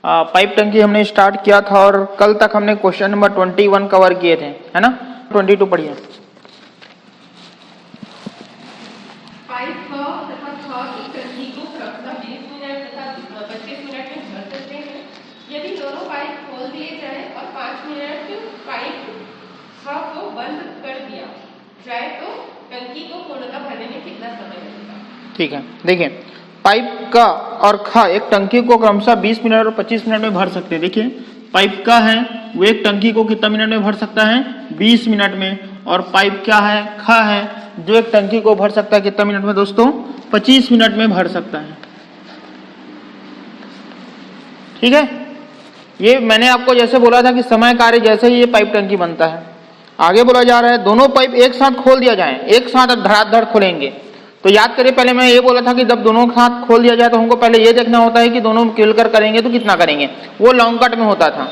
Pipe टंकी हमने start किया था और कल तक हमने क्वेश्चन नंबर 21 कवर किए थे, है ना। 22 पढ़िए। पाइप ख तथा ख की टंकी को क्रमशः 20 मिनट तथा 25 मिनट में भर सकते हैं। यदि दोनों पाइप खोल दिए जाए और 5 मिनट पाइप ख को बंद कर दिया जाए तो टंकी को पूर्णतः भरने में कितना समय लगेगा? ठीक है, देखिए पाइप का और ख एक टंकी को क्रमशः 20 मिनट और 25 मिनट में भर सकते हैं। देखिए पाइप का है वो एक टंकी को कितना मिनट में भर सकता है? 20 मिनट में। और पाइप क्या है? ख है जो एक टंकी को भर सकता है कितना मिनट में दोस्तों? 25 मिनट में भर सकता है। ठीक है, ये मैंने आपको जैसे बोला था कि समय कार्य जैसे ही ये पाइप टंकी बनता है। आगे बोला जा रहा है दोनों पाइप एक साथ खोल दिया जाए, एक साथ धड़ाधड़ खोलेंगे। तो याद करिए पहले मैं ये बोला था कि जब दोनों साथ खोल दिया जाए तो हमको पहले ये देखना होता है कि दोनों मिलकर करेंगे तो कितना करेंगे। वो लॉन्ग कट में होता था।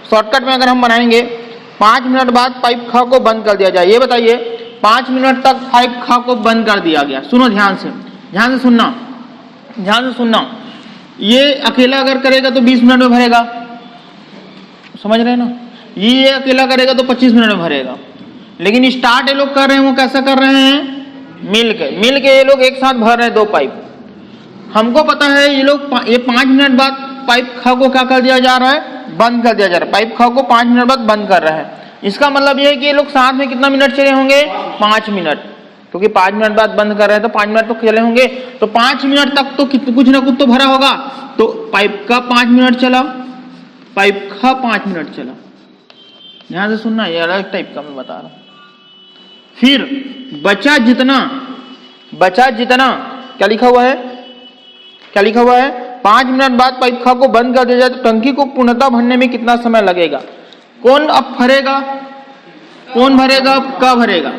शॉर्टकट में अगर हम बनाएंगे 5 मिनट बाद पाइप ख को बंद कर दिया जाए। ये बताइए 5 मिनट तक पाइप ख को बंद कर दिया गया। सुनो ध्यान से सुनना। ये अकेला अगर करेगा तो 20 मिनट में भरेगा, समझ रहे हैं ना। ये अकेला करेगा तो 25 मिनट में भरेगा। लेकिन स्टार्ट ये लोग कर रहे हैं, वो कैसा कर रहे हैं? मिल के ये लोग एक साथ भर रहे हैं 2 पाइप। हमको पता है ये लोग ये 5 मिनट बाद पाइप ख को क्या कर दिया जा रहा है? बंद कर दिया जा रहा है। पाइप ख को 5 मिनट बाद बंद कर रहा है। इसका मतलब ये है कि ये लोग साथ में कितना मिनट चले होंगे? 5 मिनट, क्योंकि 5 मिनट बाद बंद कर रहे हैं तो 5 मिनट तो चले होंगे। तो 5 मिनट तक तो कुछ ना कुछ तो भरा होगा। तो पाइप का 5 मिनट चला, पाइप ख 5 मिनट चला। ध्यान से सुनना, ये अलग टाइप का मैं बता रहा हूं। फिर बचा जितना क्या लिखा हुआ है? 5 मिनट बाद पाइप ख को बंद कर दिया जाए तो टंकी को पूर्णतः भरने में कितना समय लगेगा? कौन अब भरेगा? कौन भरेगा? क भरेगा।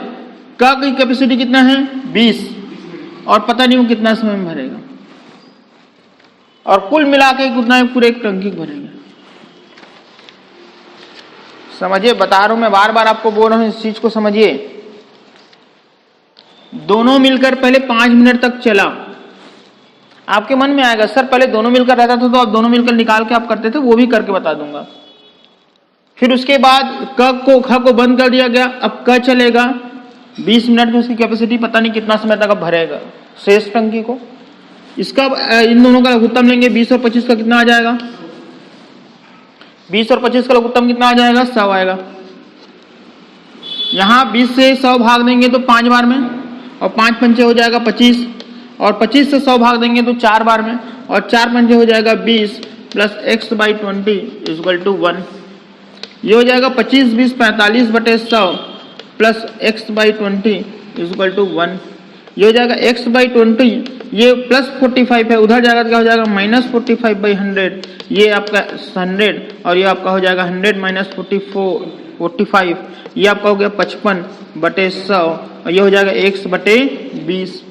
क की कैपेसिटी कितना है? 20। और पता नहीं वो कितना समय में भरेगा। और कुल मिला के कितना पूरे एक टंकी को भरेगा। समझिए, बता रहा हूं मैं, बार बार आपको बोल रहा हूं, इस चीज को समझिए। दोनों मिलकर पहले 5 मिनट तक चला। आपके मन में आएगा सर पहले दोनों मिलकर रहता था तो आप दोनों मिलकर निकाल के आप करते थे, वो भी करके बता दूंगा। फिर उसके बाद ख को बंद कर दिया गया। अब क चलेगा 20 मिनट में, उसकी कैपेसिटी पता नहीं कितना समय तक अब भरेगा शेष टंकी को। इसका इन दोनों का लघुत्तम लेंगे, 20 और 25 का कितना आ जाएगा? 20 और 25 का लघुत्तम कितना आ जाएगा? 100 आएगा। यहां 20 से 100 भाग देंगे तो 5 बार में, और 5 पंचे हो जाएगा 25, और 25 से 100 भाग देंगे तो 4 बार में, और 4 पंचे हो जाएगा 20 प्लस x/20 इक्वल टू 1। ये हो जाएगा 25 20 45 बटे 100 प्लस x/20 इक्वल टू 1। ये हो जाएगा x/20, ये प्लस 45 है, उधर जाएगा तो क्या हो जाएगा? माइनस 45/100। ये आपका 100 और ये आपका हो जाएगा 100 माइनस 45, ये आपका हो गया 55 बटे 100, और ये हो जाएगा x/20।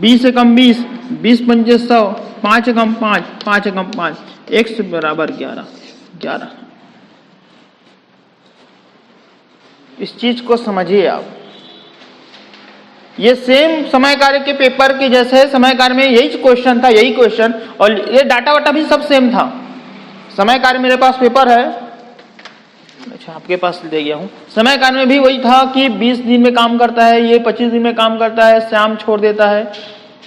20 से कम 20, 20 पंचे 100, 5 से कम 5, 5 से कम 5, x बराबर 11। इस चीज को समझिए आप। ये सेम समय कार्य के पेपर के जैसे समय कार्य में यही क्वेश्चन था, और ये डाटा वाटा भी सब सेम था। समय कार्य मेरे पास पेपर है, अच्छा आपके पास दे गया हूं। समय कार्य में भी वही था कि 20 दिन में काम करता है, ये 25 दिन में काम करता है, शाम छोड़ देता है,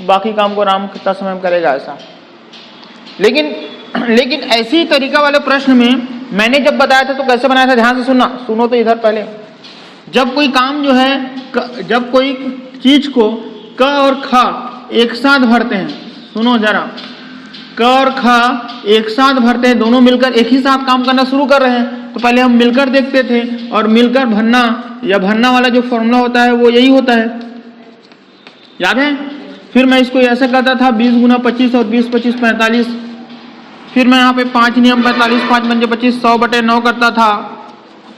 बाकी काम को राम कितना समय में करेगा ऐसा। लेकिन ऐसी तरीका वाले प्रश्न में मैंने जब बताया था तो कैसे बनाया था? ध्यान से सुनो तो इधर पहले। जब कोई काम जो है, जब कोई चीज को क और ख एक साथ भरते हैं, सुनो जरा, क और ख एक साथ भरते हैं, दोनों मिलकर एक ही साथ काम करना शुरू कर रहे हैं, तो पहले हम मिलकर देखते थे, और मिलकर भरना या भरना वाला जो फॉर्मूला होता है वो यही होता है, याद है? फिर मैं इसको ऐसे करता था 20 गुना 25 और 20 25 45। फिर मैं यहाँ पे 5 नियम 45, 5 पंजे 25, 100 बटे 9 करता था,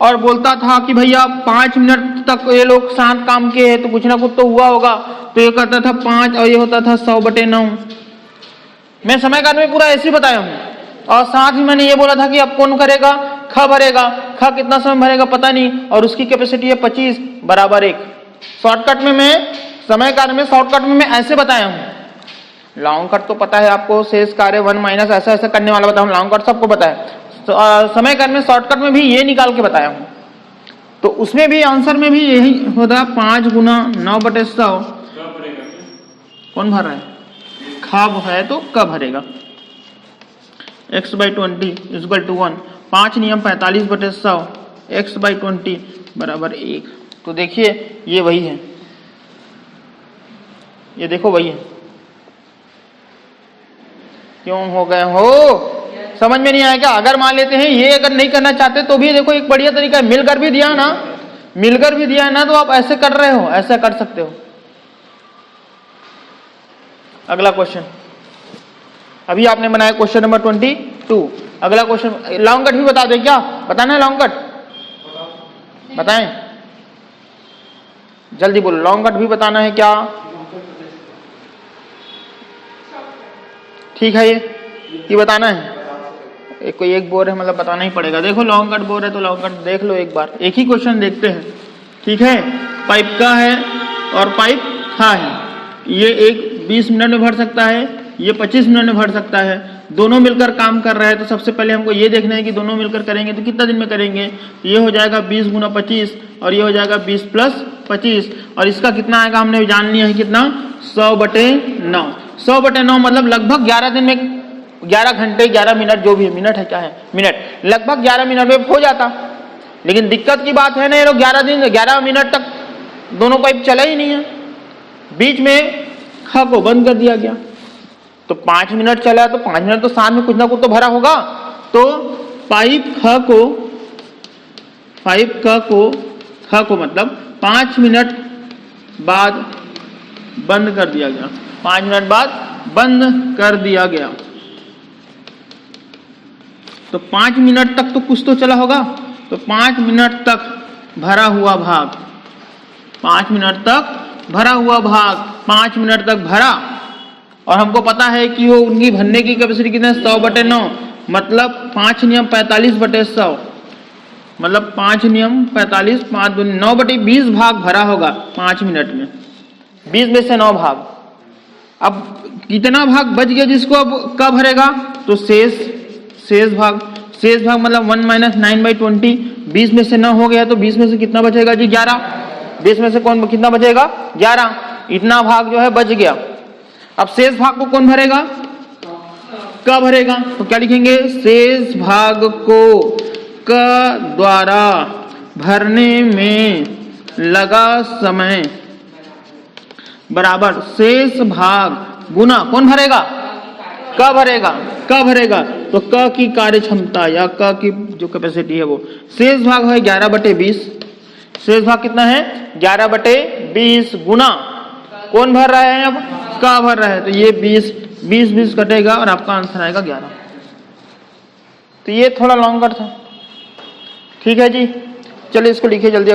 और बोलता था कि भैया 5 मिनट तक ये लोग साथ काम किए हैं तो कुछ ना कुछ तो हुआ होगा। तो ये करता था 5 और ये होता था 100 बटे 9। मैं समय कार्य में पूरा ऐसे ही बताया हूं। और साथ ही मैंने ये बोला था कि अब कौन करेगा? ख भरेगा। ख कितना समय भरेगा पता नहीं, और उसकी कैपेसिटी है 25 बराबर 1। शॉर्टकट में मैं समय कार्य में मैं ऐसे बताया हूं। लॉन्ग कट तो पता है आपको, शेष कार्य 1 माइनस ऐसा ऐसा करने वाला बताया हूँ, लॉन्ग कट सबको पता है। तो समय कट में शॉर्टकट में भी ये निकाल के बताया हूँ, तो उसमें भी आंसर में भी यही होता 5 गुना 9/100। कौन भर रहा है? खा है तो कब भरेगा? x/20 = 1, 5 नियम 45/100, x/20 बराबर 1। तो देखिए ये वही है, ये देखो वही है। क्यों हो गए हो? समझ में नहीं आया क्या? अगर मान लेते हैं ये अगर नहीं करना चाहते तो भी देखो एक बढ़िया तरीका है, मिलकर भी दिया ना, मिलकर भी दिया ना, तो आप ऐसे कर रहे हो, ऐसा कर सकते हो। अगला क्वेश्चन अभी आपने बनाया क्वेश्चन नंबर 22। अगला क्वेश्चन लॉन्ग कट भी बता दे क्या? बताना है लॉन्ग कट? बताएं जल्दी बोलो, लॉन्ग कट भी बताना है क्या? ठीक है, ये बताना है। कोई एक बोर है मतलब बताना ही पड़ेगा। देखो लॉन्ग कट बोर है तो लॉन्ग कट देख लो एक बार, एक ही क्वेश्चन देखते हैं। ठीक है, पाइप का है और पाइप खा है। ये एक 20 मिनट में भर सकता है, ये 25 मिनट में भर सकता है। दोनों मिलकर काम कर रहे हैं, तो सबसे पहले हमको ये देखना है कि दोनों मिलकर करेंगे तो कितना दिन में करेंगे। ये हो जाएगा 20 गुना 25 और ये हो जाएगा 20 प्लस 25, और इसका कितना आएगा हमने जान लिया है कितना, 100/9। 100/9 मतलब लगभग 11 दिन में, 11 घंटे 11 मिनट, जो भी है, मिनट है क्या है, मिनट, लगभग 11 मिनट में हो जाता। लेकिन दिक्कत की बात है ना, ये लोग 11 मिनट तक दोनों पाइप चला ही नहीं है, बीच में ख को बंद कर दिया गया। तो 5 मिनट चला तो 5 मिनट तो साथ में कुछ ना कुछ तो भरा होगा। तो पाइप ख को मतलब 5 मिनट बाद बंद कर दिया गया, 5 मिनट बाद बंद कर दिया गया। तो 5 मिनट तक तो कुछ तो चला होगा, तो 5 मिनट तक भरा हुआ भाग, 5 मिनट तक भरा हुआ भाग, 5 मिनट तक भरा। और हमको पता है कि वो उनकी भरने की कैपेसिटी कितना है, 100/9, मतलब 5 नियम 45/100, मतलब 5 नियम 45, 5 दूनी 9/20 भाग भरा होगा 5 मिनट में, 20 में से 9 भाग। अब कितना भाग बच गया जिसको अब कब भरेगा, तो शेष भाग मतलब 1 - 9/20, 20 में से 9 हो गया तो 20 में से कितना बचेगा जी, 11। 20 में से कौन कितना बचेगा, 11। इतना भाग जो है बच गया। अब शेष भाग को कौन भरेगा, क भरेगा। तो क्या लिखेंगे, शेष भाग को क द्वारा भरने में लगा समय बराबर शेष भाग गुना कौन भरेगा, क भरेगा। तो क की कार्य क्षमता या क की जो कैपेसिटी है वो, शेष भाग है 11/20, शेष भाग कितना है 11/20 गुना कौन भर रहा है, अब क भर रहा है। तो ये 20 कटेगा और आपका आंसर आएगा 11। तो ये थोड़ा लॉन्ग कट था। ठीक है जी, चलिए इसको लिखिए जल्दी।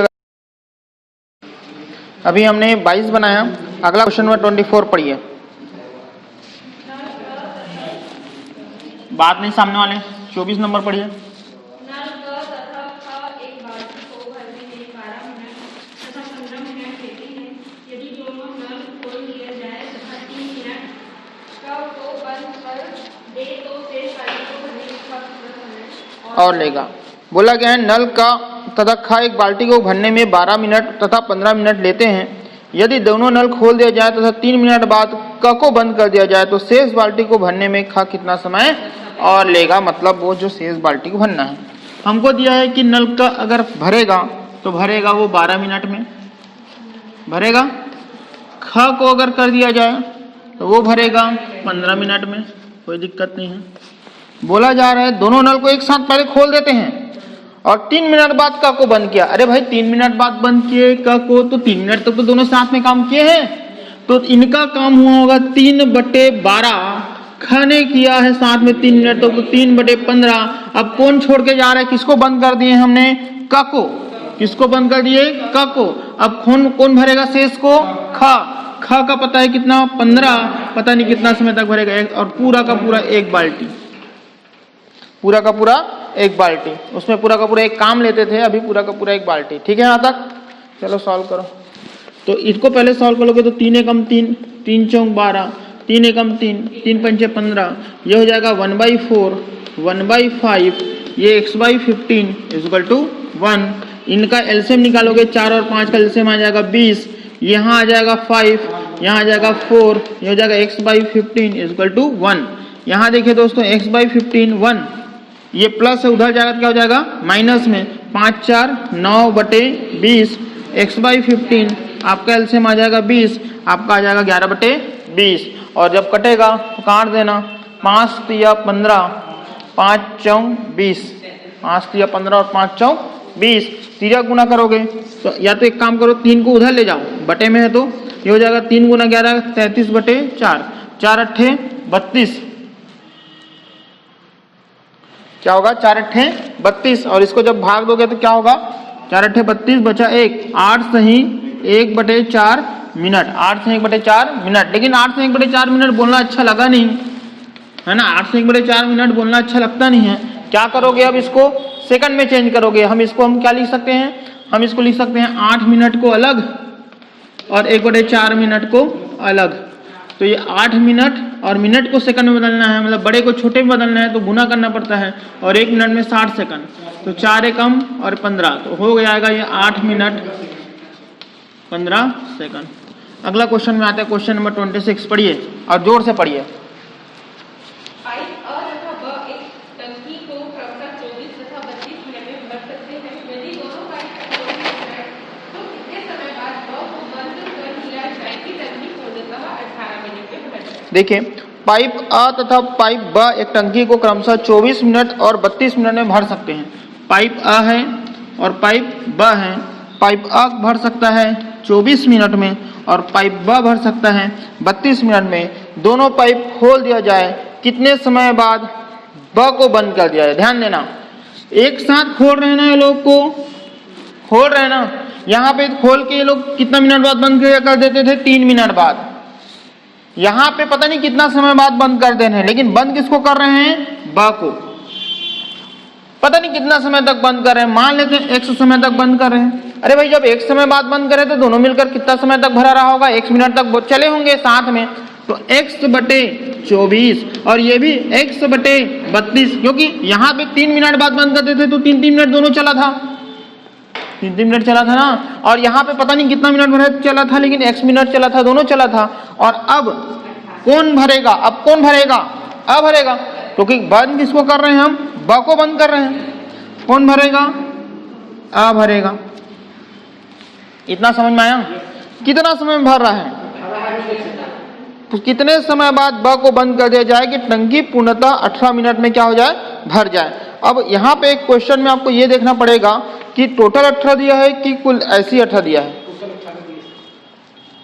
अभी हमने 22 बनाया, अगला क्वेश्चन नंबर 24 पढ़िए। बात नहीं सामने वाले, 24 नंबर पढ़िए। नल क तथा ख एक बाल्टी को भरने में 12 मिनट तथा 15 मिनट लेते हैं। यदि दोनों नल खोल दिया जाए तथा 3 मिनट क को बंद कर दे तो शेष बाल्टी को भरने में कितना समय और लेगा। बोला गया है नल का तथा ख एक बाल्टी को भरने में 12 मिनट तथा 15 मिनट लेते हैं। यदि दोनों नल खोल दिया जाए तथा 3 मिनट बाद क को बंद कर दिया जाए तो शेष बाल्टी को भरने में ख कितना समय और लेगा, मतलब वो जो शेष बाल्टी को भरना है। हमको दिया है कि नल का अगर भरेगा तो भरेगा वो 12 मिनट में भरेगा, ख को अगर कर दिया जाए तो वो भरेगा 15 मिनट में, कोई दिक्कत नहीं है। बोला जा रहा है दोनों नल को एक साथ पहले खोल देते हैं और 3 मिनट बाद क को बंद किया। अरे भाई 3 मिनट बाद बंद किए क को, तो 3 मिनट तक तो दोनों साथ में काम किए हैं, तो इनका काम हुआ होगा 3/12। ख ने किया है साथ में 3 मिनट तो 3/15। अब कौन छोड़ के जा रहा है, किसको बंद कर दिए हमने, क को। किसको बंद कर दिए, क को। अब कौन भरेगा शेष को, ख का पता है कितना 15, पता नहीं कितना समय तक भरेगा। और पूरा का पूरा एक बाल्टी, पूरा का पूरा एक बाल्टी, उसमें पूरा का पूरा एक काम लेते थे, अभी पूरा का पूरा एक बाल्टी। ठीक है यहाँ तक, चलो सॉल्व करो। तो इसको पहले सॉल्व करोगे तो 3 एकम 3, 3 चौक 12, 3 एकम 3, 3 पंचे 15, ये हो जाएगा 1/4, 1/5, ये x/15 इक्वल टू 1। इनका एलसीएम निकालोगे, 4 और 5 का एलसीएम आ जाएगा 20, यहाँ आ जाएगा 5, यहाँ आ जाएगा 4, ये हो जाएगा x/15 इक्वल टू 1। यहाँ देखिए दोस्तों x/15 1, ये प्लस है, उधर जाएगा तो क्या हो जाएगा माइनस में, 5 4 9/20, x/15 आपका एलसीएम आ जाएगा 20, आपका आ जाएगा 11/20। और जब कटेगा तो काट देना, 5 3 15, 5 4 20, 5 3 15 और 5 4 20, तीजा गुना करोगे तो या तो एक काम करो, 3 को उधर ले जाओ, बटे में है तो ये हो जाएगा 3 गुना 11 33/4, 4 8 32, क्या होगा 4 8 32, और इसको जब भाग दोगे तो क्या होगा 4 8 32 बचा 1, 8 सही 1/4 मिनट, 8 से 1/4 मिनट। लेकिन 8 से 1/4 मिनट बोलना अच्छा लगा नहीं है ना, 8 से 1/4 मिनट बोलना अच्छा लगता नहीं है। क्या करोगे अब इसको सेकंड में चेंज करोगे, हम इसको हम क्या लिख सकते हैं, हम इसको लिख सकते हैं 8 मिनट को अलग और 1/4 मिनट को अलग। तो ये 8 मिनट और मिनट को सेकंड में बदलना है, मतलब बड़े को छोटे में बदलना है तो गुना करना पड़ता है, और 1 मिनट में 60 सेकंड, तो 4 एकम और 15, तो हो जाएगा ये 8 मिनट 15 सेकंड। अगला क्वेश्चन में आते हैं, क्वेश्चन नंबर 26, पढ़िए और जोर से पढ़िए। पाइप अ तथा ब एक टंकी को क्रमशः 24 तथा 32 मिनट में भर सकते हैं। यदि दोनों पाइप खोल दिए जाए तो कितने समय बाद ब को बंद कर दिया जाए कि टंकी पूर्णतः 18 मिनट में भर जाए। देखिए, पाइप अ तथा पाइप ब एक टंकी को क्रमशः 24 मिनट और 32 मिनट में भर सकते हैं। पाइप अ है और पाइप ब है। पाइप अ भर सकता है 24 मिनट में और पाइप ब भर सकता है 32 मिनट में। दोनों पाइप खोल दिया जाए, कितने समय बाद ब को बंद कर दिया जाए। ध्यान देना, एक साथ खोल रहे हैं ना, ये लोग को खोल रहे हैं ना, यहाँ पे खोल के ये लोग कितना मिनट बाद बंद कर देते थे, 3 मिनट बाद। यहाँ पे पता नहीं कितना समय बाद बंद कर देने हैं, लेकिन बंद किसको कर रहे हैं, ब को। पता नहीं कितना समय तक बंद कर रहे हैं, मान लेते हैं x समय तक बंद कर रहे हैं। अरे भाई, जब x समय बाद बंद करे तो दोनों मिलकर कितना समय तक भरा रहा होगा, x मिनट तक चले होंगे साथ में, तो x/24 और ये भी x/32, क्योंकि यहाँ पे 3 मिनट बाद बंद करते थे तो 3 मिनट दोनों चला था, 3 मिनट चला था ना, और यहाँ पे पता नहीं कितना मिनट भरा चला था, लेकिन x मिनट चला था, दोनों चला था। और अब कौन भरेगा, अब कौन भरेगा, अब भरेगा, क्योंकि बंद किसको कर रहे हैं हम, ब को बंद कर रहे हैं। कौन भरेगा, अ भरेगा। इतना समझ में आया, कितना समय में भर रहा है, तो कितने समय बाद ब को बंद कर दिया जाए कि टंकी पूर्णतः 18 मिनट में क्या हो जाए, भर जाए। अब यहाँ पे एक क्वेश्चन में आपको ये देखना पड़ेगा कि टोटल 18 दिया है कि कुल ऐसी 18 दिया है।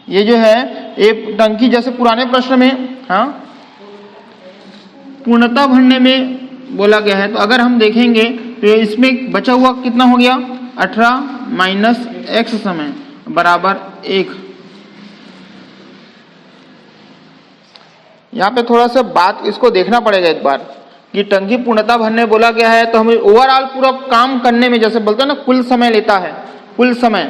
ये जो है ये टंकी जैसे पुराने प्रश्न में, हाँ, पूर्णतः भरने में बोला गया है, तो अगर हम देखेंगे तो इसमें बचा हुआ कितना हो गया, 18 माइनस x समय बराबर 1। यहाँ पे थोड़ा सा बात इसको देखना पड़ेगा एक बार कि टंकी पूर्णतः भरने बोला गया है, तो हमें ओवरऑल पूरा काम करने में, जैसे बोलते हैं ना कुल समय लेता है, कुल समय,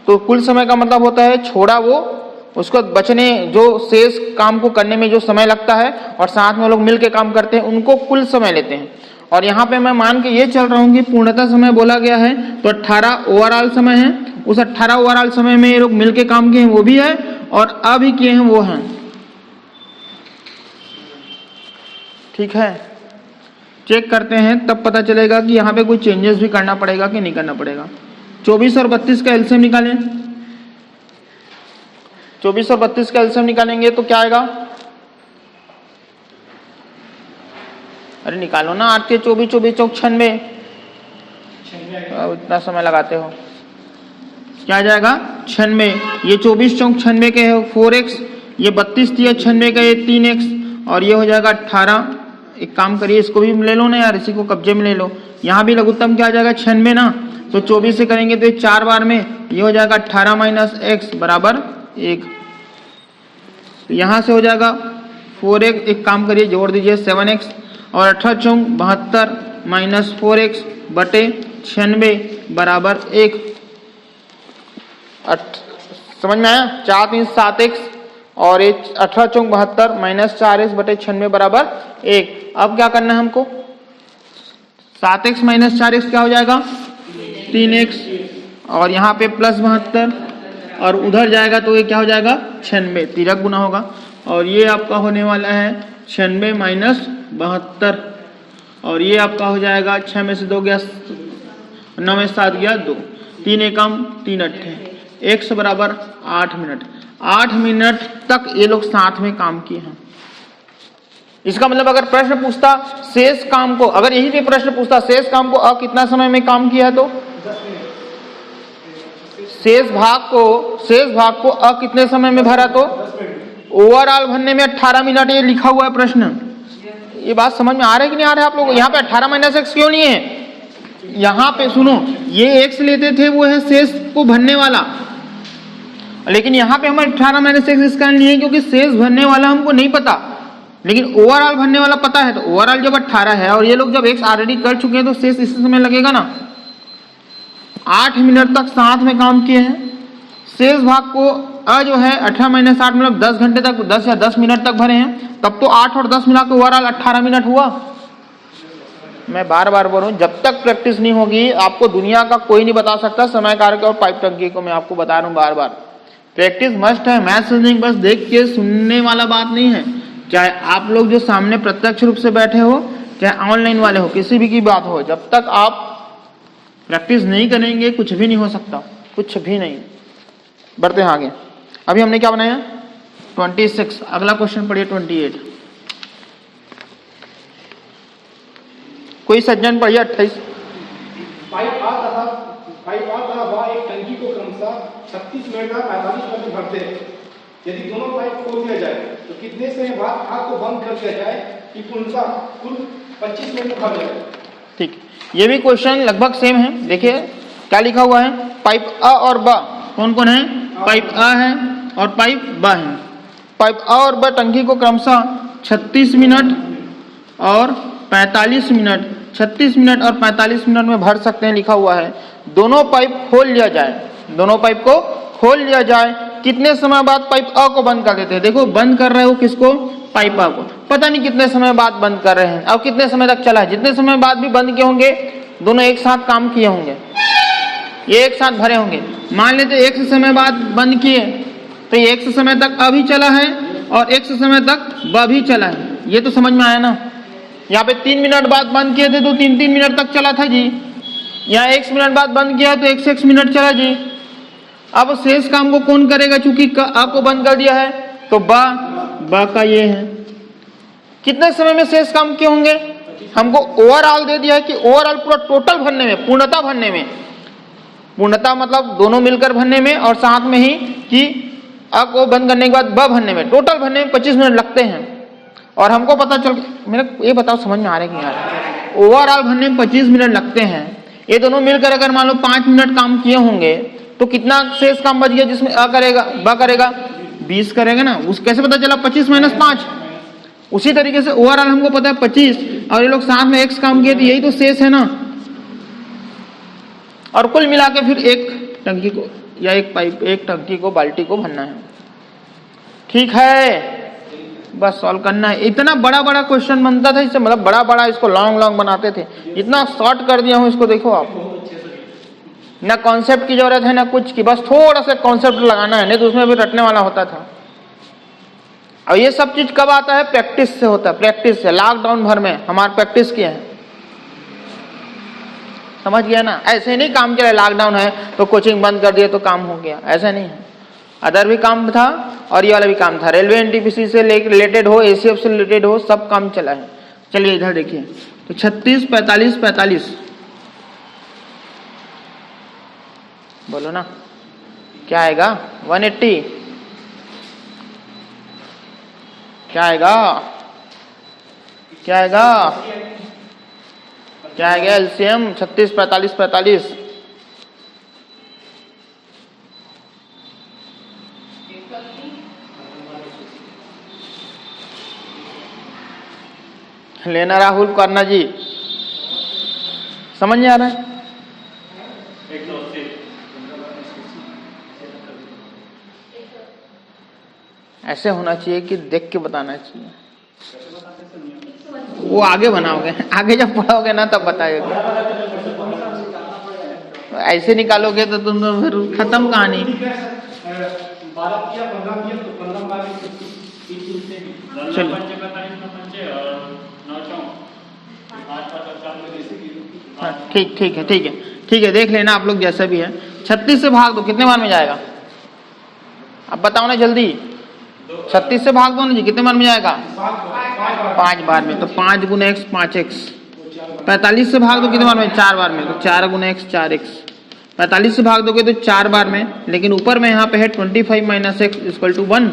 तो कुल समय का मतलब होता है छोड़ा वो उसको बचने जो शेष काम को करने में जो समय लगता है और साथ में लोग मिल के काम करते हैं, उनको कुल समय लेते हैं। और यहाँ पे मैं मान के ये चल रहा हूँ कि पूर्णतः समय बोला गया है तो 18 ओवरऑल समय है, उस 18 ओवरऑल समय में ये लोग मिल के काम किए हैं वो भी है, और अभी किए हैं वो हैं। ठीक है, चेक करते हैं तब पता चलेगा कि यहाँ पे कोई चेंजेस भी करना पड़ेगा कि नहीं करना पड़ेगा। 24 और 32 का एलसीएम निकालें, 24 और 32 का एलसीएम निकालेंगे तो क्या आएगा, अरे निकालो ना, 8 के 24, 24 चौक 96, इतना समय लगाते हो, क्या आ जाएगा 96। ये 24 चौक 96 के है 4x, ये 32 दिया 96 का, ये 3x, और ये हो जाएगा 18। एक काम करिए, इसको भी ले लो ना यार, इसी को कब्जे में ले लो। यहाँ भी लघुत्तम क्या आ जाएगा 96 ना, तो 24 से करेंगे तो ये 4 बार में ये हो जाएगा 18 माइनस x बराबर 1। तो यहाँ से हो जाएगा 4x, एक काम करिए जोड़ दीजिए 7x, और 18 चौक 72 माइनस 4x बटे 96 बराबर 1। समझ में आया, 4 3 7x, और ये 18 चौक 72 -4x बटे 96 बराबर 1। अब क्या करना है हमको, 7x - 4x क्या हो जाएगा 3x, और यहाँ पे प्लस 72 और उधर जाएगा तो ये क्या हो जाएगा 96, तिरक गुना होगा, और ये आपका होने वाला है 96 - 72, और ये आपका हो जाएगा 6 में से 2 गया 9 में 7 गया 2, 3 एकम 3 अट्ठे, x बराबर 8 मिनट। 8 मिनट तक ये लोग साथ में काम किए हैं। इसका मतलब अगर प्रश्न पूछता शेष काम को, अगर यही पे प्रश्न पूछता शेष काम को कितना समय में काम किया है, तो शेष भाग को कितने समय में भरा, तो ओवरऑल भरने में 18 मिनट ये लिखा हुआ है प्रश्न। ये बात समझ में आ रहा है कि नहीं आ रहा है आप लोगों को? यहाँ पे 18 - x क्यों नहीं है? यहाँ पे सुनो, ये x लेते थे वो है शेष को भरने वाला, लेकिन यहाँ पे हमारे 18 - x इसका नहीं है क्योंकि शेष भरने वाला हमको नहीं पता, लेकिन ओवरऑल भरने वाला पता है। तो ओवरऑल जब 18 है और ये लोग जब x ऑलरेडी कर चुके हैं तो शेष इसी समय लगेगा ना। 8 मिनट तक साथ में काम किए हैं। शेष भाग को जो है 18 - 8 मतलब 10 घंटे तक 10 या 10 मिनट तक भरे हैं, तब तो 8 और 10 मिला के ओवरऑल 18 मिनट हुआ। मैं बार बार बोल रहा हूँ, जब तक प्रैक्टिस नहीं होगी आपको दुनिया का कोई नहीं बता सकता समय कार्य और पाइप टंकी को। मैं आपको बता रहा हूँ बार बार, प्रैक्टिस मस्ट है। मैथ्स रीजनिंग बस देख के सुनने वाला बात नहीं है। चाहे आप लोग जो सामने प्रत्यक्ष रूप से बैठे हो, चाहे ऑनलाइन वाले हो, किसी भी की बात हो, जब तक आप प्रैक्टिस नहीं करेंगे कुछ भी नहीं हो सकता, कुछ भी नहीं। बढ़ते हैं आगे। अभी हमने क्या बनाया 26। अगला क्वेश्चन पढ़िए 28। कोई सज्जन पढ़िए 28। पाइप आ तथा वह एक टंकी को क्रमशः 36 मिनट का 45 मिनट भरते हैं। यदि दोनों पाइप खोल दिया जाए तो कितने समय बाद आग को बंद कर दिया जाए कि पूर्णतः कुल 25 मिनट भर जाए। ठीक, ये भी क्वेश्चन लगभग सेम है। देखिए क्या लिखा हुआ है, पाइप अ और ब कौन कौन है, पाइप अ है और पाइप ब है। पाइप अ और ब टंकी को क्रमशः 36 मिनट और 45 मिनट 36 मिनट और 45 मिनट में भर सकते हैं, लिखा हुआ है। दोनों पाइप खोल लिया जाए, दोनों पाइप को खोल लिया जाए, कितने समय बाद पाइप अ को बंद कर देते हैं। देखो बंद कर रहे हो किसको, पाइप अ को, पता नहीं कितने समय बाद बंद कर रहे हैं, अब कितने समय तक चला है। जितने समय बाद भी बंद किए होंगे दोनों एक साथ काम किए होंगे, ये एक साथ भरे होंगे। मान लेते एक से समय बाद बंद किए तो एक से समय तक अभी चला है और एक से समय तक ब भी चला है। ये तो समझ में आया ना। यहाँ पे 3 मिनट बाद बंद किए थे तो 3 मिनट तक चला था जी। यहाँ 1 मिनट बाद बंद किया तो 1 मिनट चला जी। अब शेष काम को कौन करेगा, चूंकि आपको बंद कर दिया है तो बा का ये है। कितने समय में शेष काम किए होंगे, हमको ओवरऑल दे दिया है कि ओवरऑल पूरा टोटल भरने में, पूर्णता भरने में, पूर्णता मतलब दोनों मिलकर भरने में और साथ में ही कि अ को बंद करने के बाद ब भरने में, टोटल भरने में 25 मिनट लगते हैं। और हमको पता चल, मेरे ये बताओ समझ में आ रहा है कि यार, ओवरऑल भरने में 25 मिनट लगते हैं। ये दोनों मिलकर अगर मान लो 5 मिनट काम किए होंगे तो कितना शेष काम बच गया, जिसमें अ करेगा ब करेगा 20 करेगा ना। उस कैसे पता चला 25 - 5। उसी तरीके से ओवरऑल हमको पता है 25 और ये लोग साथ में x काम किए तो यही तो शेष है ना। और कुल मिला के फिर एक टंकी को या एक पाइप, एक टंकी को, बाल्टी को भरना है। ठीक है, बस सॉल्व करना है। इतना बड़ा बड़ा क्वेश्चन बनता था इससे, मतलब बड़ा बड़ा इसको लॉन्ग बनाते थे, इतना शॉर्ट कर दिया हूं इसको। देखो आप, ना कॉन्सेप्ट की जरूरत है ना कुछ की, बस थोड़ा सा कॉन्सेप्ट लगाना है, नहीं तो उसमें भी रटने वाला होता था। और ये सब चीज कब आता है, प्रैक्टिस से होता है, प्रैक्टिस से। लॉकडाउन भर में हमारा प्रैक्टिस किया है, समझ गया ना। ऐसे नहीं काम चला, लॉकडाउन है तो कोचिंग बंद कर दिए तो काम हो गया, ऐसा नहीं है। अदर भी काम था और ये वाला भी काम था, रेलवे एनटीपीसी से रिलेटेड हो, एसीएफ से रिलेटेड हो, सब काम चला है। चलिए इधर देखिए, तो 36 45 45 बोलो ना, क्या आएगा 180, क्या आएगा, क्या आएगा, क्या आएगा एलसीएम 36 45 45 लेना। राहुल करना जी, समझ नहीं आ रहा है। 180 ऐसे होना चाहिए कि देख के बताना चाहिए। वो आगे बनाओगे, आगे जब पढ़ोगे ना तब बताओगे। ऐसे निकालोगे तो तुम तो फिर खत्म कहानी। 12 किया 15 किया तो 15 बार चलिए हाँ, ठीक है देख लेना आप लोग जैसा भी है। 36 से भाग दो, कितने बार में जाएगा? अब बताओ ना जल्दी। 36 से भाग दो ना जी, कितने बार में जाएगा? 5 बार में। तो 5 गुना x 5x। 45 से भाग दो, कितने बार में? 4 बार में। तो 4 गुना x 4x। 45 से भाग दोगे तो 4 बार में, लेकिन ऊपर में यहाँ पे है 25 माइनस x इक्वल टू 1।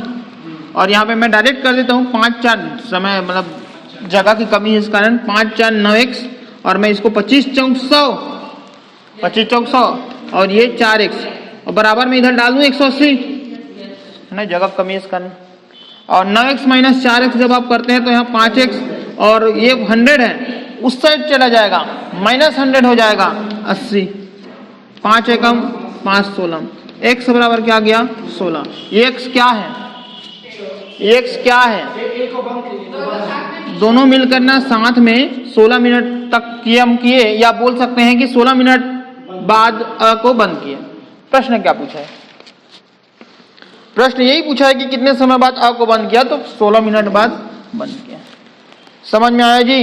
और यहाँ पे मैं डायरेक्ट कर देता हूँ 5 4 समय मतलब जगह की कमी है इस कारण 5 4 9x, और मैं इसको 25 चौक 100 और ये 4x और बराबर में इधर डाल दूँ 180 है ना, जगह कमी है इस कारण। और 9x माइनस 4x जब आप करते हैं तो यहाँ 5x और ये 100 है, उस साइड चला जाएगा, माइनस 100 हो जाएगा 80। 5 एकम 5 16, x बराबर क्या गया 16। ये x क्या है? ये x क्या है? दोनों मिलकर ना साथ में 16 मिनट तक हम किए, या बोल सकते हैं कि 16 मिनट बाद अ को बंद किए। प्रश्न क्या पूछा है? प्रश्न यही पूछा है कि कितने समय बाद अ को बंद किया, तो 16 मिनट बाद बंद किया। समझ में आया जी?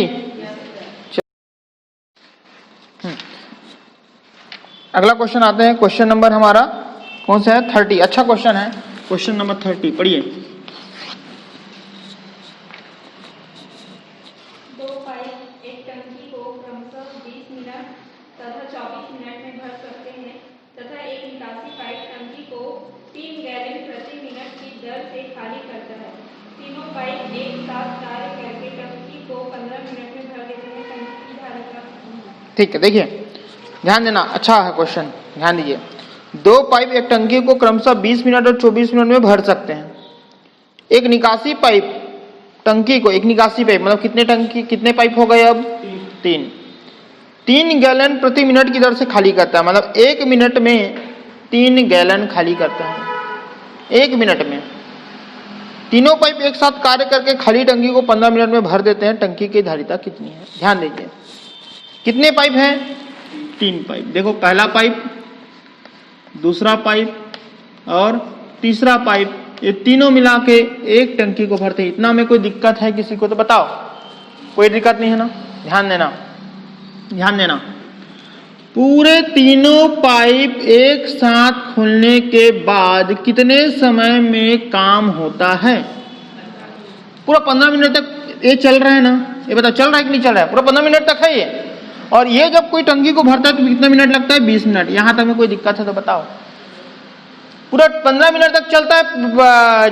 अगला क्वेश्चन आते हैं। क्वेश्चन नंबर हमारा कौन सा है? 30। अच्छा क्वेश्चन है, क्वेश्चन नंबर 30 पढ़िए। 2 पाइप एक टंकी को क्रमशः 20 मिनट तथा 24 मिनट में भर सकते हैं तथा एक निकासी पाइप टंकी को 3 गैलन प्रति मिनट की दर से खाली करता है। तीनों पाइप एक साथ कार्य करके टंकी को 15 मिनट में भर देते हैं। टंकी की धारिता। ठीक है, देखिए ध्यान देना, अच्छा है क्वेश्चन, ध्यान दीजिए। 2 पाइप एक टंकी को क्रमशः 20 मिनट और 24 मिनट में भर सकते हैं। एक निकासी पाइप टंकी को, एक निकासी पाइप मतलब कितने पाइप हो गए अब? 3 गैलन प्रति मिनट की दर से खाली करता है, मतलब 1 मिनट में 3 गैलन खाली करता है। 1 मिनट में तीनों पाइप एक साथ कार्य करके खाली टंकी को 15 मिनट में भर देते हैं। टंकी की धारिता कितनी है? ध्यान दीजिए, कितने पाइप हैं? 3 पाइप। देखो, पहला पाइप, दूसरा पाइप और तीसरा पाइप, ये तीनों मिला के एक टंकी को भरते हैं। इतना में कोई दिक्कत है किसी को तो बताओ? कोई दिक्कत नहीं है ना? ध्यान देना, पूरे तीनों पाइप एक साथ खुलने के बाद कितने समय में काम होता है? पूरा 15 मिनट तक ये चल रहा है ना? ये बताओ चल रहा है कि नहीं चल रहा है? पूरा 15 मिनट तक है ये। और ये जब कोई टंकी को भरता है तो कितना मिनट लगता है? 20 मिनट। यहां तक में कोई दिक्कत है तो बताओ? पूरा 15 मिनट तक चलता है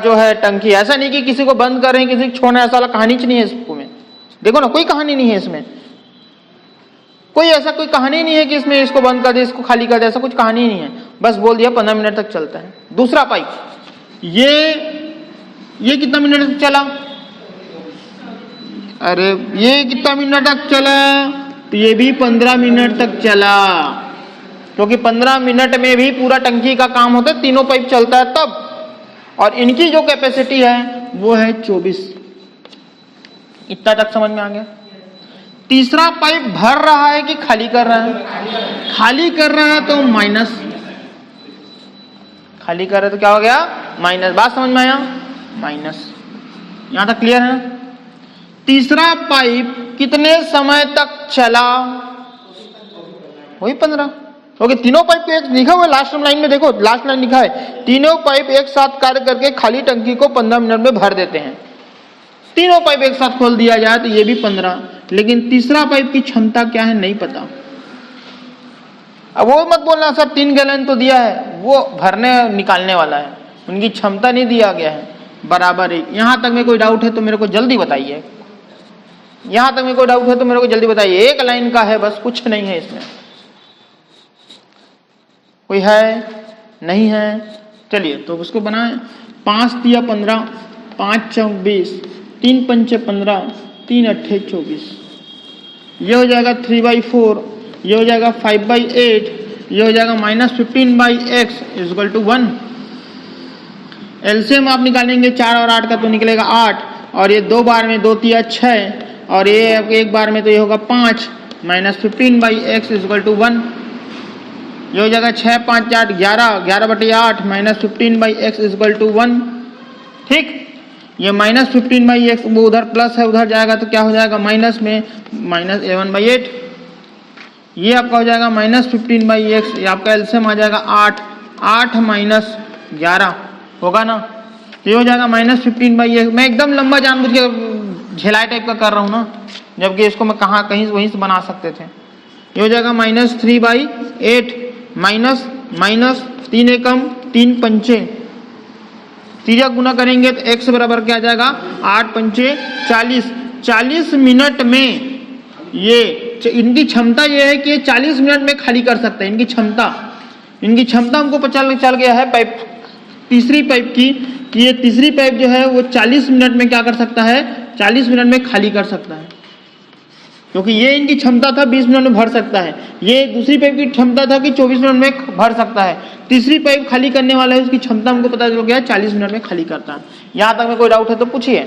जो है टंकी। ऐसा नहीं कि किसी को बंद कर रहे हैं, किसी को छोड़ना, ऐसा वाला कहानी नहीं है इसमें। देखो ना, कोई कहानी नहीं है इसमें, कोई ऐसा कोई कहानी नहीं है कि इसमें इसको बंद कर दे, इसको खाली कर दे, ऐसा कुछ कहानी नहीं है। बस बोल दिया 15 मिनट तक चलता है। दूसरा पाइप, ये कितना मिनट तक चला? अरे ये कितना मिनट तक चला? तो ये भी 15 मिनट तक चला, क्योंकि 15 मिनट में भी पूरा टंकी का काम होता है, तीनों पाइप चलता है तब। और इनकी जो कैपेसिटी है वो है 24। इतना तक समझ में आ गया? तीसरा पाइप भर रहा है कि खाली कर रहा है? खाली कर रहा है तो माइनस, खाली कर रहा है तो क्या हो गया? माइनस। बात समझ में आया? माइनस। यहां तक क्लियर है? तीसरा पाइप कितने समय तक चला? वही 15, क्योंकि तीनों पाइप को एक लिखा हुआ है लास्ट लाइन में। देखो लास्ट लाइन लिखा है, तीनों पाइप एक साथ कार्य करके खाली टंकी को 15 मिनट में भर देते हैं। तीनों पाइप एक साथ खोल दिया जाए तो ये भी 15, लेकिन तीसरा पाइप की क्षमता क्या है नहीं पता। अब वो मत बोलना सर 3 गैलन तो दिया है, वो भरने निकालने वाला है, उनकी क्षमता नहीं दिया गया है। बराबर है। यहां तक में कोई डाउट है तो मेरे को जल्दी बताइए। यहां तक में कोई डाउट है तो मेरे को जल्दी बताइए। एक लाइन का है बस, कुछ नहीं है इसमें। कोई है? नहीं है? चलिए तो उसको बनाए। 5 तिया 15, 5 चौक 20, 3 पंचे 15, 3 अट्ठे 24। ये हो जाएगा 3/4, ये हो जाएगा 5/8, ये हो जाएगा -15/x इक्वल टू 1। एलसीएम आप निकालेंगे 4 और 8 का तो निकलेगा 8, और ये 2 बार में 2 तिया 6, और ये एक बार में तो ये होगा 5 माइनस 15/x इक्वल टू 1। ये हो जाएगा 6 5 8 11, 11/8 माइनस 15/x इक्वल टू 1। ठीक, ये माइनस 15/x वो उधर प्लस है, उधर जाएगा तो क्या हो जाएगा माइनस में माइनस 11/8। ये आपका हो जाएगा माइनस 15/x, ये आपका एलसीएम आ जाएगा 8, 8 माइनस 11 होगा ना, ये हो जाएगा माइनस 15/x। मैं एकदम लंबा जानबूझ के झेलाई टाइप का कर रहा हूँ ना, जबकि इसको मैं कहाँ कहीं वहीं से बना सकते थे। ये हो जाएगा माइनस 3/8 माइनस माइनस 3 एकम 3 पंचे, तीजा गुना करेंगे तो x बराबर क्या आ जाएगा 8 पंचे 40। 40 मिनट में ये इनकी क्षमता ये है कि 40 मिनट में खाली कर सकते हैं। इनकी क्षमता हमको पता चल गया है पाइप, तीसरी पाइप की, कि ये तीसरी पाइप जो है वो 40 मिनट में क्या कर सकता है, 40 मिनट में खाली कर सकता है, क्योंकि ये इनकी क्षमता था 20 मिनट में भर सकता है। ये दूसरी पाइप की क्षमता था कि 24 मिनट में भर सकता है। तीसरी पाइप खाली करने वाला है, उसकी क्षमता हमको पता चल गया 40 मिनट में खाली करता है। यहाँ तक में कोई डाउट है तो पूछिए।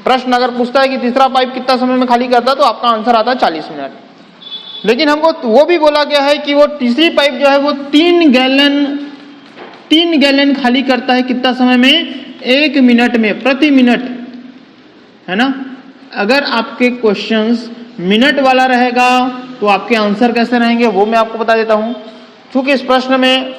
प्रश्न अगर पूछता है कि तीसरा पाइप कितना समय में खाली करता है तो आपका आंसर आता है 40 मिनट। लेकिन हमको वो भी बोला गया है कि वो तीसरी पाइप जो है वो 3 गैलन खाली करता है कितना समय में, 1 मिनट में, प्रति मिनट, है ना। अगर आपके क्वेश्चंस मिनट वाला रहेगा तो आपके आंसर कैसे रहेंगे वो मैं आपको बता देता हूं। चूंकि इस प्रश्न में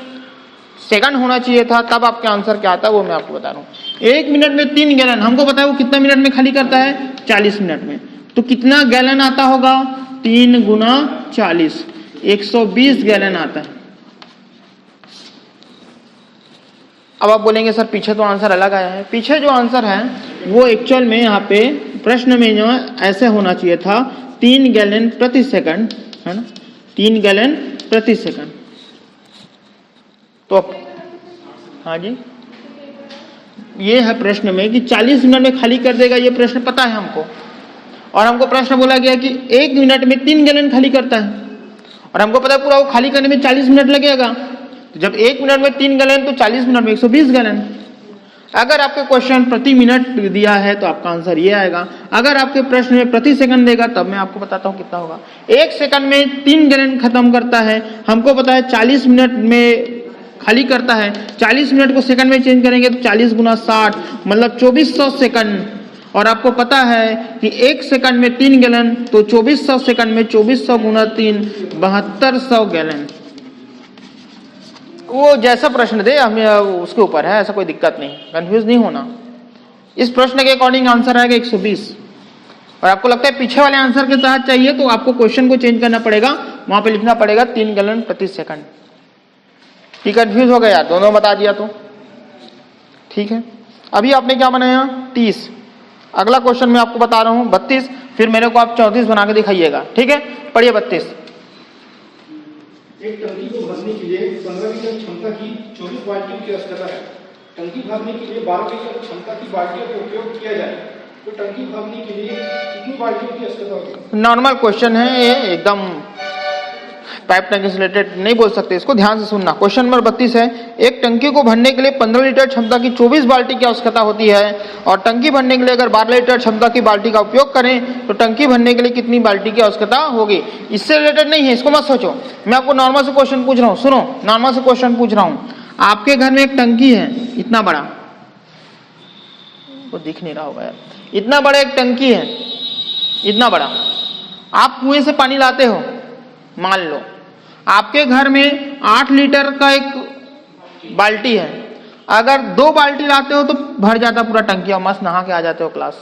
सेकंड होना चाहिए था, तब आपके आंसर क्या आता है वो मैं आपको बता रहा हूं। 1 मिनट में 3 गैलन, हमको पता है वो कितना मिनट में खाली करता है, 40 मिनट में। तो कितना गैलन आता होगा, 3 गुना 40, 120 गैलन आता है। अब आप बोलेंगे सर पीछे तो आंसर अलग आया है। पीछे जो आंसर है वो एक्चुअल में यहाँ पे प्रश्न में जो ऐसे होना चाहिए था, 3 गैलन प्रति सेकंड, है ना, 3 गैलन प्रति सेकंड। तो हाँ जी, ये है प्रश्न में कि 40 मिनट में खाली कर देगा, ये प्रश्न पता है हमको। और हमको प्रश्न बोला गया कि 1 मिनट में 3 गैलन खाली करता है, और हमको पता है पूरा वो खाली करने में 40 मिनट लगेगा। तो जब 1 मिनट में 3 गैलन तो 40 मिनट में 120 गैलन। अगर आपके क्वेश्चन प्रति मिनट दिया है तो आपका आंसर ये आएगा। अगर आपके प्रश्न में प्रति सेकंड देगा तब मैं आपको बताता हूँ कितना होगा। 1 सेकंड में 3 गैलन खत्म करता है, हमको पता है 40 मिनट में खाली करता है। 40 मिनट को सेकंड में चेंज करेंगे तो 40 गुना 60 मतलब 2400 सेकंड। और आपको पता है कि 1 सेकंड में 3 गैलन, तो 2400 सेकंड में 2400 गुना 3 7200 गैलन। वो जैसा प्रश्न दे हमें उसके ऊपर है, ऐसा कोई दिक्कत नहीं, कंफ्यूज नहीं होना। इस प्रश्न के अकॉर्डिंग आंसर आएगा 120। और आपको लगता है पीछे वाले आंसर के साथ चाहिए तो आपको क्वेश्चन को चेंज करना पड़ेगा, वहां पे लिखना पड़ेगा 3 गैलन प्रति सेकंड। ठीक, कंफ्यूज हो गया यार, दोनों बता दिया तो ठीक है। अभी आपने क्या बनाया 30। अगला क्वेश्चन मैं आपको बता रहा हूं 32, फिर मेरे को आप 34 बना के दिखाइएगा। ठीक है, पढ़िए 32। एक टंकी को भरने के लिए 15 लीटर क्षमता की 24 बाल्टियों की आवश्यकता है। टंकी भरने के लिए 12 लीटर क्षमता की बाल्टियों का उपयोग किया जाए तो टंकी भरने के लिए कितनी बाल्टियों की आवश्यकता होगी? नॉर्मल क्वेश्चन है ये, एकदम पाइप टंकी से रिलेटेड नहीं बोल सकते, इसको ध्यान से सुनना। क्वेश्चन नंबर 32 है, एक टंकी को भरने के लिए 15 लीटर क्षमता की 24 बाल्टी की आवश्यकता होती है, और टंकी भरने के लिए अगर 12 लीटर क्षमता की बाल्टी का उपयोग करें तो टंकी भरने के लिए कितनी बाल्टी की आवश्यकता होगी। इससे रिलेटेड नहीं है, इसको मत सोचो। मैं आपको नॉर्मल से क्वेश्चन पूछ रहा हूँ, सुनो, नॉर्मल से क्वेश्चन पूछ रहा हूँ। आपके घर में एक टंकी है, इतना बड़ा, वो दिख नहीं रहा होगा यार, इतना बड़ा एक टंकी है, इतना बड़ा। आप कुएं से पानी लाते हो, मान लो आपके घर में 8 लीटर का एक बाल्टी है, अगर 2 बाल्टी लाते हो तो भर जाता पूरा टंकी और मस्त नहा के आ जाते हो क्लास,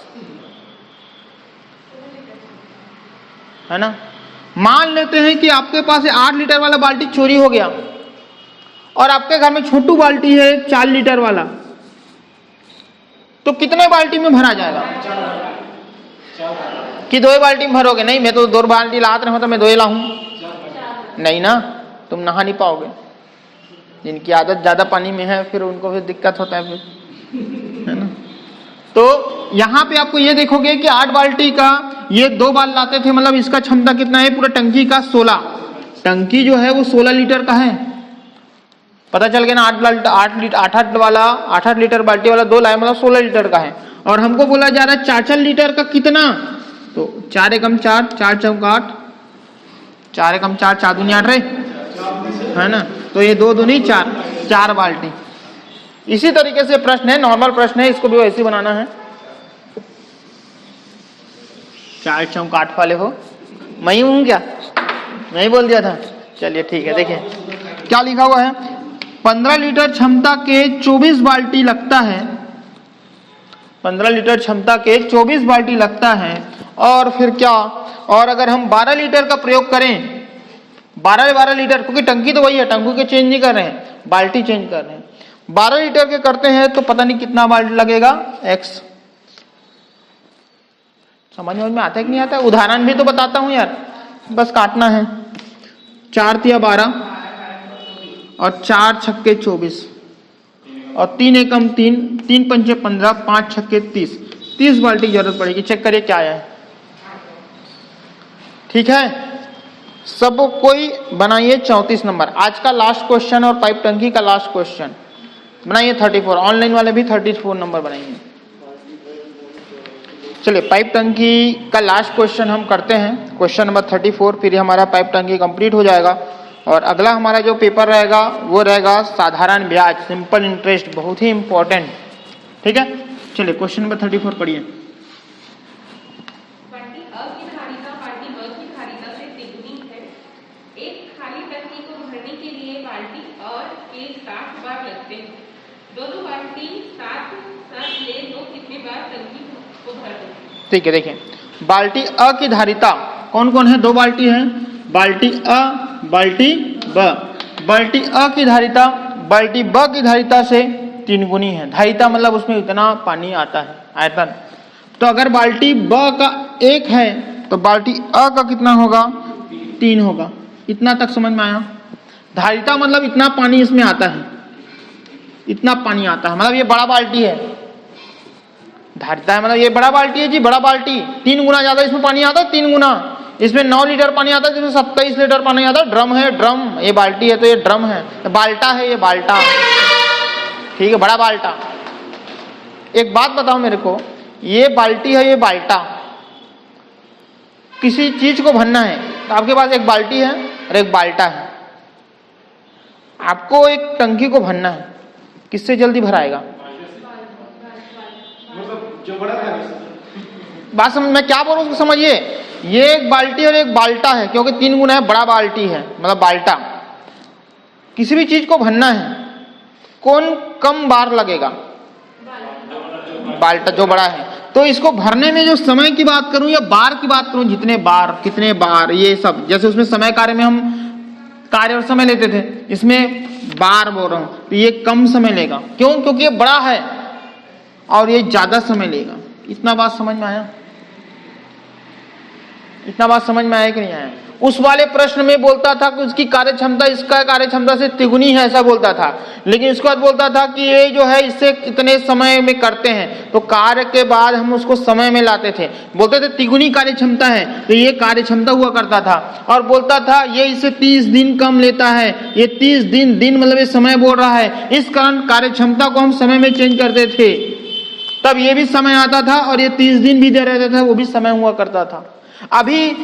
है ना। मान लेते हैं कि आपके पास 8 लीटर वाला बाल्टी चोरी हो गया और आपके घर में छोटू बाल्टी है 4 लीटर वाला, तो कितने बाल्टी में भरा जाएगा? कि 2 बाल्टी में भरोगे? नहीं, मैं तो 2 बाल्टी लाते रहा तो मैं 2 लाऊं, नहीं ना, तुम नहा नहीं पाओगे। जिनकी आदत ज्यादा पानी में है फिर उनको फिर दिक्कत होता है फिर, है ना। तो यहाँ पे आपको ये देखोगे कि 8 बाल्टी का ये 2 बार लाते थे, मतलब इसका क्षमता कितना है पूरा टंकी का 16। टंकी जो है वो 16 लीटर का है, पता चल गया ना, 8 लीटर बाल्टी वाला 2 लाए मतलब 16 लीटर का है। और हमको बोला जा रहा है 4 लीटर का कितना, तो 4 एकम 4, 4 चौक 8, 4 एकम 4, 4 दूनी 8 रे, है ना। तो ये 2 दूनी 4, 4 बाल्टी। इसी तरीके से प्रश्न है, नॉर्मल प्रश्न है, इसको भी वैसे ही बनाना है। 4 चौक 8 वाले हो, मैं ही हूं क्या, मैं ही बोल दिया था। चलिए ठीक है, देखिए क्या लिखा हुआ है, 15 लीटर क्षमता के 24 बाल्टी लगता है, 15 लीटर क्षमता के 24 बाल्टी लगता है। और फिर क्या, और अगर हम 12 लीटर का प्रयोग करें, 12 लीटर, क्योंकि टंकी तो वही है, टंकी के चेंज नहीं कर रहे हैं, बाल्टी चेंज कर रहे हैं, 12 लीटर के करते हैं तो पता नहीं कितना बाल्टी लगेगा, x। समझ में आता है कि नहीं आता है? उदाहरण भी तो बताता हूं यार, बस काटना है। 4 तिया 12 और 4 छक्के 24 और 3 एकम 3, 3 पंचे 15, 5 छक्के 30 बाल्टी की जरूरत पड़ेगी। चेक करिए क्या आया है। ठीक है, सब कोई बनाइए 34 नंबर, आज का लास्ट क्वेश्चन और पाइप टंकी का लास्ट क्वेश्चन बनाइए 34, ऑनलाइन वाले भी 34 नंबर बनाइए। चलिए पाइप टंकी का लास्ट क्वेश्चन हम करते हैं, क्वेश्चन नंबर 34, फिर हमारा पाइप टंकी कंप्लीट हो जाएगा। और अगला हमारा जो पेपर रहेगा वो रहेगा साधारण ब्याज, सिंपल इंटरेस्ट, बहुत ही इंपॉर्टेंट। ठीक है, चलिए क्वेश्चन नंबर 34 पढ़िए। बाल्टी अ की धारिता बाल्टी ब की धारिता से तिगुनी है। एक खाली टंकी को भरने के लिए बाल्टी और के 60 बार लगते हैं। दोनों बाल्टी साथ ले तो कितने बार टंकी को भर दो। ठीक है, देखिए बाल्टी अ की धारिता कौन कौन है, 2 बाल्टी है, बाल्टी अ बाल्टी ब। बाल्टी अ की धारिता बाल्टी ब की धारिता से 3 गुनी है। धारिता मतलब उसमें इतना पानी आता है, आयतन। तो अगर बाल्टी ब का 1 है तो बाल्टी अ का कितना होगा, 3 होगा। इतना तक समझ में आया। धारिता मतलब इतना पानी इसमें आता है, इतना पानी आता है, मतलब ये बड़ा बाल्टी है। धारिता है मतलब ये बड़ा बाल्टी है जी, बड़ा बाल्टी, 3 गुना ज्यादा इसमें पानी आता है, 3 गुना। इसमें 9 लीटर पानी आता है, जिसमें 27 लीटर पानी आता है। ड्रम है, ड्रम, ये बाल्टी है तो ये ड्रम है, तो बाल्टा है, ये बाल्टा। ठीक है, बड़ा बाल्टा। एक बात बताओ मेरे को, ये बाल्टी है, ये बाल्टा, किसी चीज को भरना है तो आपके पास एक बाल्टी है और एक बाल्टा है। आपको एक टंकी को भरना है, किससे जल्दी भराएगा? मतलब जो बड़ा था। बात समझ, मैं क्या बोल रहा हूँ समझिए। ये एक बाल्टी और एक बाल्टा है, क्योंकि 3 गुना है, बड़ा बाल्टी है मतलब बाल्टा। किसी भी चीज को भरना है, कौन कम बार लगेगा? बाल्टा, जो बड़ा है। तो इसको भरने में जो समय की बात करूं या बार की बात करूं, जितने बार, कितने बार, ये सब, जैसे उसमें समय कार्य में हम कार्य और समय लेते थे, इसमें बार बोल रहा हूं, तो ये कम समय लेगा। क्यों? क्योंकि ये बड़ा है और ये ज्यादा समय लेगा। इतना बात समझ में आया? इतना बात समझ में आया कि नहीं आया? उस वाले प्रश्न में बोलता था कि उसकी कार्य क्षमता इसका कार्य क्षमता से तिगुनी है, ऐसा बोलता था। लेकिन इसके बाद बोलता था कि ये जो है इससे इतने समय में करते हैं, तो कार्य के बाद हम उसको समय में लाते थे, बोलते थे तिगुनी कार्य क्षमता है, तो ये कार्य क्षमता हुआ करता था। और बोलता था ये इससे 30 दिन कम लेता है, ये 30 दिन, दिन मतलब ये समय बोल रहा है, इस कारण कार्य क्षमता को हम समय में चेंज करते थे। तब ये भी समय आता था और ये 30 दिन भी दे रहता था, वो भी समय हुआ करता था। अभी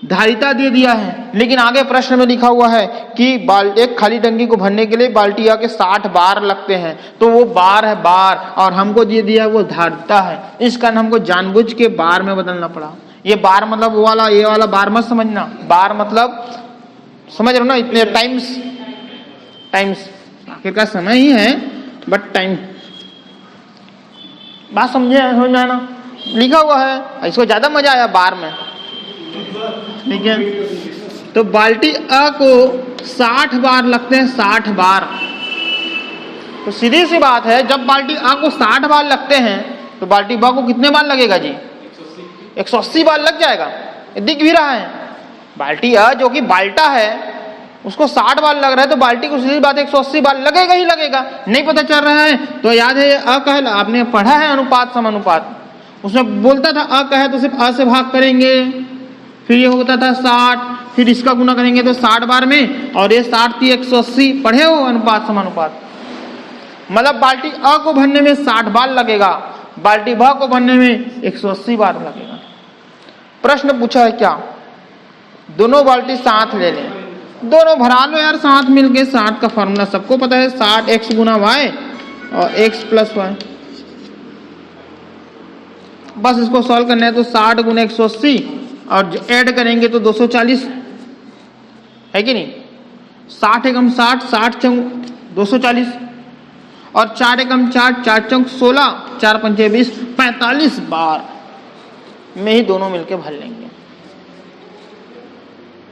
धारिता दे दिया है, लेकिन आगे प्रश्न में लिखा हुआ है कि एक खाली टंकी को भरने के लिए बाल्टी के 60 बार लगते हैं, तो वो बार है, बार, और हमको दे दिया वो धारिता है। इस कारण हमको जानबूझ के बार में बदलना पड़ा। ये बार मतलब वो वाला, ये वाला बार मत समझना। बार मतलब समझ रहे हो ना, इतने टाइम्स, टाइम्स आखिर का समय ही है, बट टाइम, बात समझे? हो जाए ना, लिखा हुआ है। इसको ज्यादा मजा आया बार में। ठीक है, तो बाल्टी अ को 60 बार लगते हैं, 60 बार। तो सीधी सी बात है, जब बाल्टी अ को 60 बार लगते हैं तो बाल्टी ब को कितने बार लगेगा जी? 180 बार लग जाएगा। दिख भी रहा है, बाल्टी अ जो कि बाल्टा है उसको 60 बार लग रहा है, तो बाल्टी को सीधी बात 180 बार लगेगा ही लगेगा। नहीं पता चल रहा है तो याद है अ कहे, आपने पढ़ा है अनुपात समानुपात, उसमें बोलता था अ कहे तो सिर्फ अ से भाग करेंगे, फिर ये होता था 60, फिर इसका गुना करेंगे तो 60 बार में, और ये 60 थी 180, पढ़े हो अनुपात समानुपात। मतलब बाल्टी अ को भरने में 60 बार लगेगा, बाल्टी ब को भरने में 180 बार लगेगा। प्रश्न पूछा है क्या, दोनों बाल्टी साथ ले लें, दोनों भरा लो यार साथ मिलके। 60 का फॉर्मूला सबको पता है, 60 x गुना वाई और x प्लस वाई। बस इसको सॉल्व करना है तो 60 गुना 180 और ऐड करेंगे तो 240 है कि नहीं। 60 एकम 60, 60 चौक 240 और 4 एकम 4, 4 चौक 16, 4 पंचे 20, 45 बार में ही दोनों मिलके भर लेंगे।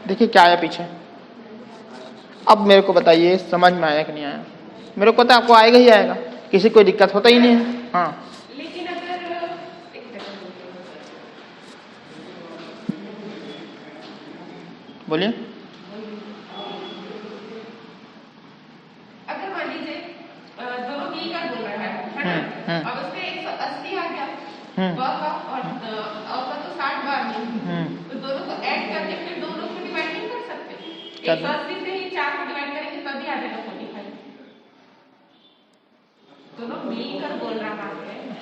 देखिए क्या आया पीछे। अब मेरे को बताइए समझ में आया कि नहीं आया। मेरे को पता है आपको आएगा ही आएगा, किसी कोई दिक्कत होता ही नहीं है। हाँ लेकिन अगर बोलिए। अगर मान लीजिए दोनों की का गुण रहा है ना, अब उसमें 180 आ गया ब का और अ का तो 60 बार में, तो दोनों को ऐड करके फिर दोनों को डिवाइड नहीं कर सकते। 180 से ही 4 को डिवाइड करेंगे तभी आ जाएगा 45। दोनों मिलकर बोल रहा है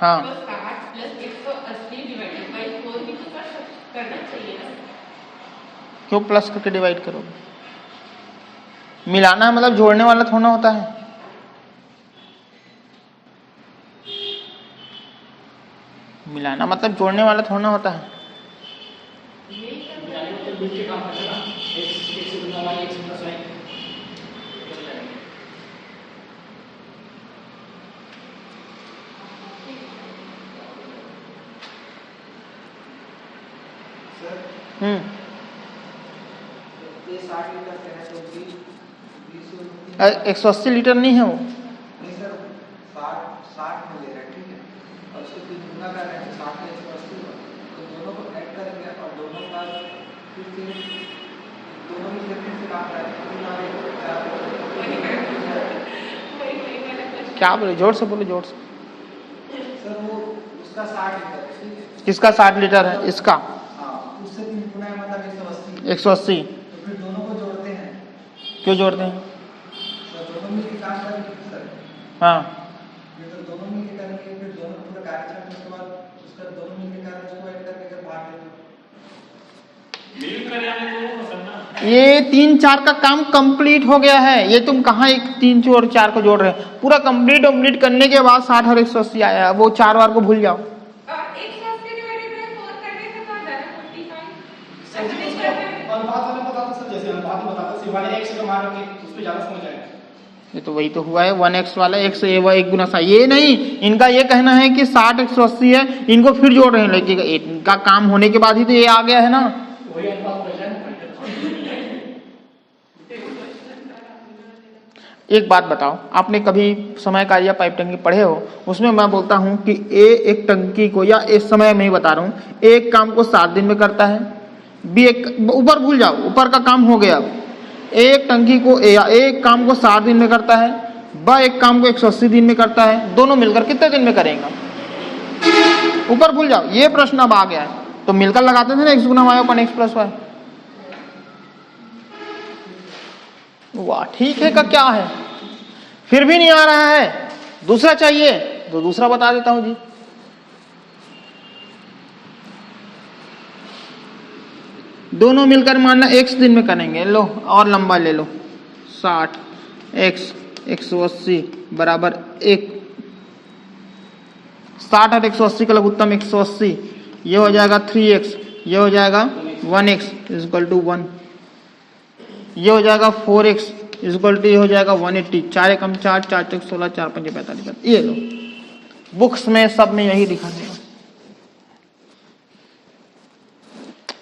हाँ। तो 60 प्लस 180 डिवाइडेड बाय 4 भी तो करना चाहिए ना। क्यों प्लस करके डिवाइड करोगे? मिलाना मतलब जोड़ने वाला थोड़ा होता है। मिलाना मतलब जोड़ने वाला थोड़ा होता है। ये 60 लीटर का है तो 180 लीटर नहीं है वो। नहीं सर, 60 में ले रहा है, ठीक है, और उसको 3 गुना कर रहे हैं 60 में 180, तो दोनों को ऐड करेंगे और दोनों का फिर दोनों में से काम क्या बोले, जोर से बोलो, जोर से। सर वो उसका 60 लीटर है, ठीक है, किसका 60 लीटर है? इसका। हाँ, उससे 3 गुना है मतलब 180। 180 तो फिर दोनों को जोड़ते हैं। क्यों जोड़ते हैं? तो दोनों मिलकर काम करेंगे सर। हाँ ये तो दोनों मिलकर करेंगे, फिर दोनों पूरा कार्य करने के बाद उसका दोनों मिलकर कार्य उसको ऐड करके अगर भाग देंगे, ये 3-4 का काम कंप्लीट हो गया है। ये तुम कहाँ एक 3 और 4 को जोड़ रहे हो? पूरा कंप्लीट करने के बाद 60 और 180 आया। वो 4 बार को भूल जाओ। 180 डिवाइडेड बाय 4 करने से क्या आ जाएगा 45। अनुपात वाले बताते सर, जैसे अनुपात में बताते सिर्फ वाले x का मान रख के उस पे ज्यादा समझ आएगा। ये तो वही तो हुआ है 1x वाला x ये वो 1 गुना 60। ये नहीं, इनका ये कहना है कि 60 180 है, इनको फिर जोड़ रहे हैं। लेकिन इनका काम होने के बाद ही तो ये आ गया है ना। वही अनुपात बचा है। एक बात बताओ, आपने कभी समय कार्य या पाइप टंकी पढ़े हो? उसमें मैं बोलता हूं कि ए एक टंकी को, या इस समय में ही बता रहा हूं, एक काम को 7 दिन में करता है, बी एक, ऊपर भूल जाओ, ऊपर का काम हो गया। एक टंकी को एक काम को 7 दिन में करता है, ब एक काम को 180 दिन में करता है। दोनों मिलकर कितने दिन में करेंगे? ऊपर भूल जाओ, ये प्रश्न अब आ गया है। तो मिलकर लगाते थे ना x गुना वाई अपन x प्लस वाई। वाह, ठीक है का क्या है? फिर भी नहीं आ रहा है, दूसरा चाहिए तो दूसरा बता देता हूं जी। दोनों मिलकर मानना x दिन में करेंगे। लो और लंबा ले लो, 60 x 180 बराबर 1। 60 और 180 का लघुत्तम 180, ये हो जाएगा 3x, ये हो जाएगा 1x इक्वल टू 1, ये हो जाएगा 4x इक्वल टू, ये हो जाएगा 180। 4 एकम 4, 4 चौक 16, 4 पंजे 45। ये लो, बुक्स में सब में यही लिखा है।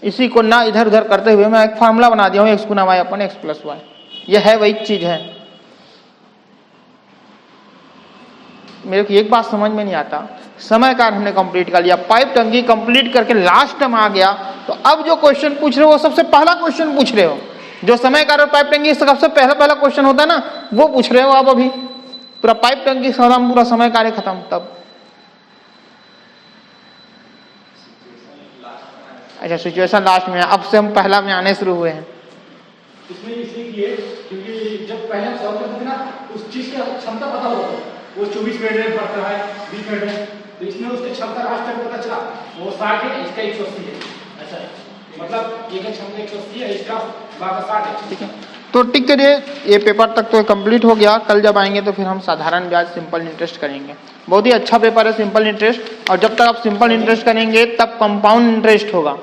इसी को ना इधर उधर करते हुए मैं एक फार्मूला बना दिया हूं, x गुना वाई अपन x प्लस वाई। यह है वही चीज है। मेरे को एक बात समझ में नहीं आता, समय कार्य हमने कंप्लीट कर लिया, पाइप टंकी कंप्लीट करके लास्ट टाइम आ गया, तो अब जो क्वेश्चन पूछ रहे हो वो सबसे पहला क्वेश्चन पूछ रहे हो। जो समय कार्य और पाइप टंकी सबसे पहला क्वेश्चन होता है ना, वो पूछ रहे हो आप अभी। पूरा पाइप टंकी खत्म, पूरा समय कार्य खत्म। तब अच्छा सिचुएशन लास्ट में है, अब से हम पहला में आने शुरू हुए हैं। इसमें इसलिए किए क्योंकि जब पहले हम सॉल्व करते थे ना उस चीज की क्षमता पता होता है, वो 24 मिनट में भरता है 20 मिनट में, तो इसमें उसकी क्षमता लास्ट तक पता चला वो 60 है, इसका 180 है, ऐसा है, मतलब ये का क्षमता 180 है, इसका बाका 60 है। ठीक है, तो टिक करिए, ये पेपर तक तो कंप्लीट हो गया। कल जब आएंगे तो फिर हम साधारण ब्याज सिंपल इंटरेस्ट करेंगे। बहुत ही अच्छा पेपर है सिंपल इंटरेस्ट, और जब तक आप सिंपल इंटरेस्ट करेंगे तब कंपाउंड इंटरेस्ट होगा।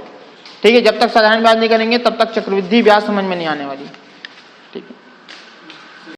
ठीक है, जब तक साधारण ब्याज नहीं करेंगे तब तक चक्रवृद्धि ब्याज समझ में नहीं आने वाली। ठीक है।